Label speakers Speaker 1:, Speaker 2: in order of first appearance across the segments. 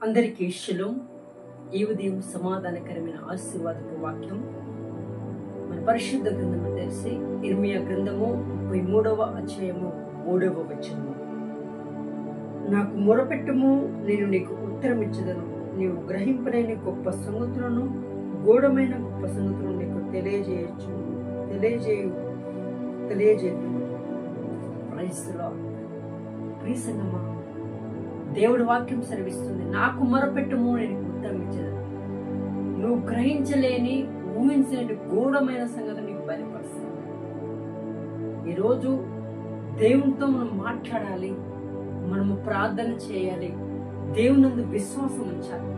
Speaker 1: అందరికీ షలోమ్. ఈ ఉదయం సమాధానకరమైన ఆశీర్వాదపు వాక్యం మన పరిశుద్ధ గ్రంథము తెలిసి ఇర్మియా గ్రంథము 33వ అధ్యాయము 3వ వచనము. నాకు మొరపెట్టుము, నేను నీకు ఉత్తరం ఇచ్చేదను, నీవు గ్రహింపలేని గొప్ప సంగతులను గూఢమైన గొప్ప సంగతులను నీకు తెలియజేయు. Praise the Lord. ప్రియ సంగమా, దేవుడి వాక్యం సెలవిస్తుంది, నాకు మొరపెట్టుము, నేను ఉత్తరం ఇచ్చేదను, నువ్వు గ్రహించలేని ఊహించలేని గూఢమైన సంగతి నీకు బయలుపరుస్తాను. ఈరోజు దేవునితో మనం మాట్లాడాలి, మనము ప్రార్థన చేయాలి, దేవునందు విశ్వాసం ఉంచాలి.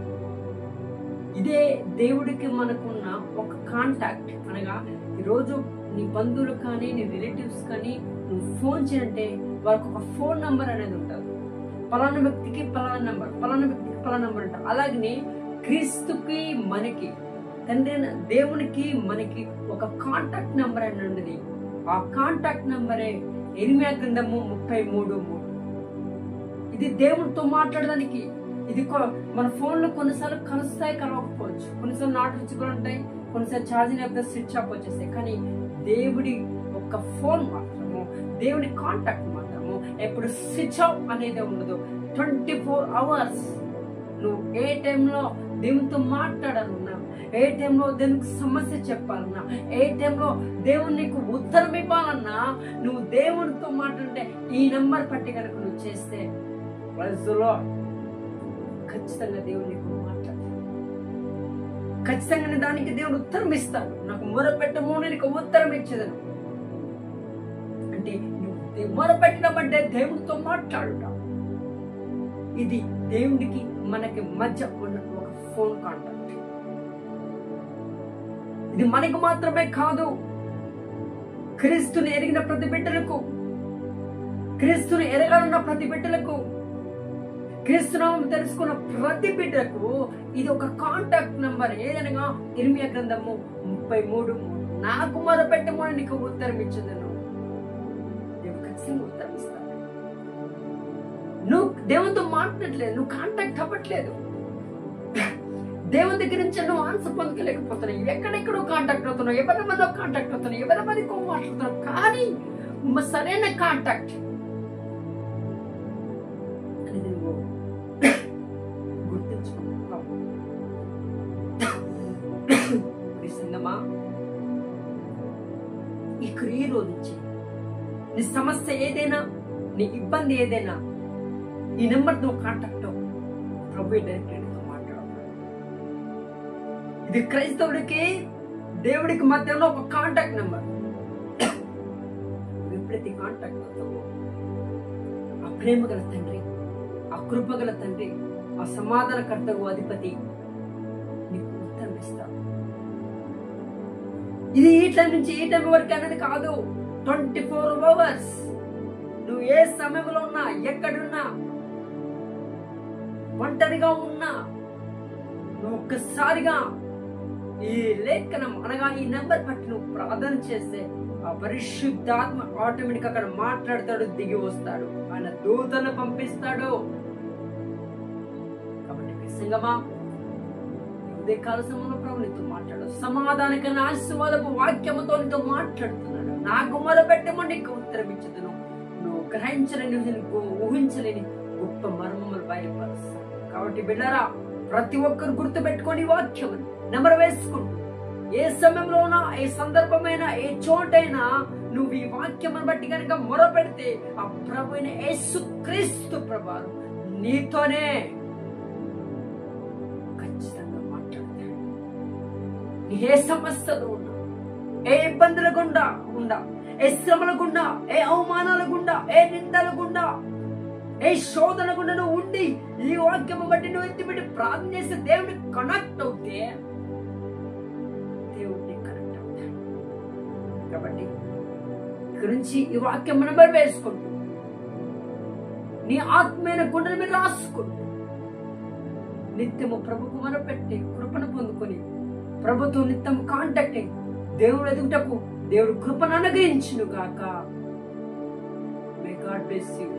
Speaker 1: ఇదే దేవుడికి మనకున్న ఒక కాంటాక్ట్. అనగా ఈరోజు నీ బంధువులు కానీ నీ రిలేటివ్స్ కానీ నువ్వు ఫోన్ చేయంటే వాళ్ళకి ఒక ఫోన్ నంబర్ అనేది ఉంటుంది. పలానా వ్యక్తికి పలానా నంబర్, పలానా వ్యక్తికి పలానా నంబర్ అంట. అలాగనే క్రీస్తుకి మనకి తండ్రి దేవునికి మనకి ఒక కాంటాక్ట్ నెంబర్ అని ఉండేది. ఆ కాంటాక్ట్ నెంబరే ఇర్మియా గ్రంథము 33:3. ఇది దేవునితో మాట్లాడడానికి. ఇది మన ఫోన్లో కొన్నిసార్లు కలుస్తాయి, కలవకపోవచ్చు, కొన్నిసార్లు నాట్ రీచబుల్ ఉంటాయి, కొన్నిసార్లు ఛార్జింగ్ అయిపోతే స్విచ్ ఆఫ్ వచ్చేస్తాయి. కానీ దేవుడి ఒక ఫోన్ మాత్రము, దేవుడి కాంటాక్ట్ మాత్రము ఎప్పుడు స్విచ్ ఆఫ్ అనేది ఉండదు. 24 hours నువ్వు ఏ టైంలో దేవునితో మాట్లాడాలన్నా, ఏ టైంలో దేవునికి సమస్య చెప్పాలన్నా, ఏ టైంలో దేవుని నీకు ఉత్తరం ఇవ్వాలన్నా, నువ్వు దేవునితో మాట్లాడితే ఈ నెంబర్ పట్టి కనుక నువ్వు చేస్తే ఖచ్చితంగా దేవుడు నీకు మాట్లాడతాడు. ఖచ్చితంగా దానికి దేవుడు ఉత్తరం ఇస్తాడు. నాకు మొరపెట్టము, నీకు ఉత్తరం ఇచ్చేదను అంటే నువ్వు మొరపెట్టినమంటే దేవుడితో మాట్లాడుట. ఇది దేవుడికి మనకి మధ్య ఉన్న ఒక ఫోన్ కాంటాక్ట్. ఇది మనకు మాత్రమే కాదు, క్రీస్తుని ఎరిగిన ప్రతి బిడ్డలకు, క్రీస్తుని ఎరగాలన్న ప్రతి బిడ్డలకు, క్రీస్తునామం తెలుసుకున్న ప్రతి బిడ్డకు ఇది ఒక కాంటాక్ట్ నంబర్. ఏదనగా ఇర్మియా గ్రంథము 33:3. నాకు మొరపెట్టము, నీకు ఉత్తరం ఇచ్చేదను. దేవుడు ఖచ్చితంగా ఉత్తరం ఇస్తాడు. నువ్వు దేవునితో మాట్లాడలేదు, నువ్వు కాంటాక్ట్ అవ్వట్లేదు, దేవుని దగ్గర నుంచి నువ్వు ఆన్సర్ పొందలేకపోతున్నావు, ఎక్కడెక్కడో కాంటాక్ట్ అవుతున్నావు, ఎవరి మందో కాంటాక్ట్ అవుతున్నావు, ఎవరి మందికో మాట్లాడుతున్నావు, కానీ సరైన కాంటాక్ట్ అనేది నువ్వు గుర్తించుకుంటావు. ఈ రోజు నుంచి నీ సమస్య ఏదైనా, నీ ఇబ్బంది ఏదైనా, ఈ నెంబర్ నువ్వు కాంటాక్ట్ అవ్వు. ప్రభు డైరెక్ట్ మాట్లాడుతున్నాడు. ఇది క్రైస్తవుడికి దేవుడికి మధ్యలో ఒక కాంటాక్ట్ నెంబర్. ఎప్పుడైతే కాంటాక్ట్ అవుతావో ఆ ప్రేమ గల తండ్రి, ఆ కృప గల తండ్రి, ఆ సమాధానకర్తకు అధిపతి నీకు ఉత్తరం ఇస్తాడు. ఇది ఈ టైం నుంచి ఈ టైం వరకు అనేది కాదు, 24 hours. నువ్వు ఏ సమయంలో ఉన్నా, ఎక్కడున్నా, ఒంటరిగా ఉన్నా, నువ్వు ఒక్కసారిగా ఈ లేఖనం అనగా ఈ నెంబర్ పట్టి నువ్వు ప్రార్థన చేస్తే ఆ పరిశుద్ధాత్మ ఆటోమేటిక్ అక్కడ మాట్లాడతాడు, దిగి వస్తాడు, ఆయన దూతను పంపిస్తాడు. కాబట్టి సంగమా, ఉదయ కాల సమయంలో ప్రభు నీతో మాట్లాడు. సమాధానకరమైన ఆశీర్వాదపు వాక్యముతో నీతో మాట్లాడుతున్నాడు. నాకు మొరపెట్టము, నీకు ఉత్తరం ఇచ్చేదను, నువ్వు గ్రహించలేని, ఊహించలేని గొప్ప మర్మములు బయలుపరుస్తాడు. కాబట్టి బిడ్డరా, ప్రతి ఒక్కరు గుర్తు పెట్టుకొని వాక్యం నెంబర్ వేసుకుంటూ, ఏ సమయంలోనా, ఏ సందర్భమైనా, ఏ చోటైనా నువ్వు ఈ వాక్యమును బట్టి కనుక మొరపెడితే ఆ ప్రభు అయిన యేసుక్రీస్తు ప్రభువు నీతోనే ఖచ్చితంగా మాట్లాడతాడు. ఏ సమస్యలు ఉన్నా, ఏ ఇబ్బందుల గుండా ఉండా, ఏ శ్రమల గుండా, ఏ అవమానాల గుండా, ఏ నిందల గుండా, ఏ శోధన గుండా నువ్వు ఉండి ఈ వాక్యము బట్టి నువ్వు ఎత్తిపెట్టి ప్రార్థన చేసి దేవుడికి కనెక్ట్ అవుతే దేవుడిని కనెక్ట్ అవుతాడు. కాబట్టి ఇక్కడి నుంచి ఈ వాక్యం నెంబర్ వేసుకుంటూ నీ ఆత్మీయ గుండెల మీద రాసుకుంటూ నిత్యము ప్రభుకు మొరపెట్టి కృపను పొందుకొని ప్రభుతో నిత్యం కాంటాక్ట్ అయ్యి దేవుడు ఎదుగుటకు దేవుడు కృపను అనుగ్రహించును గాక. May God bless you.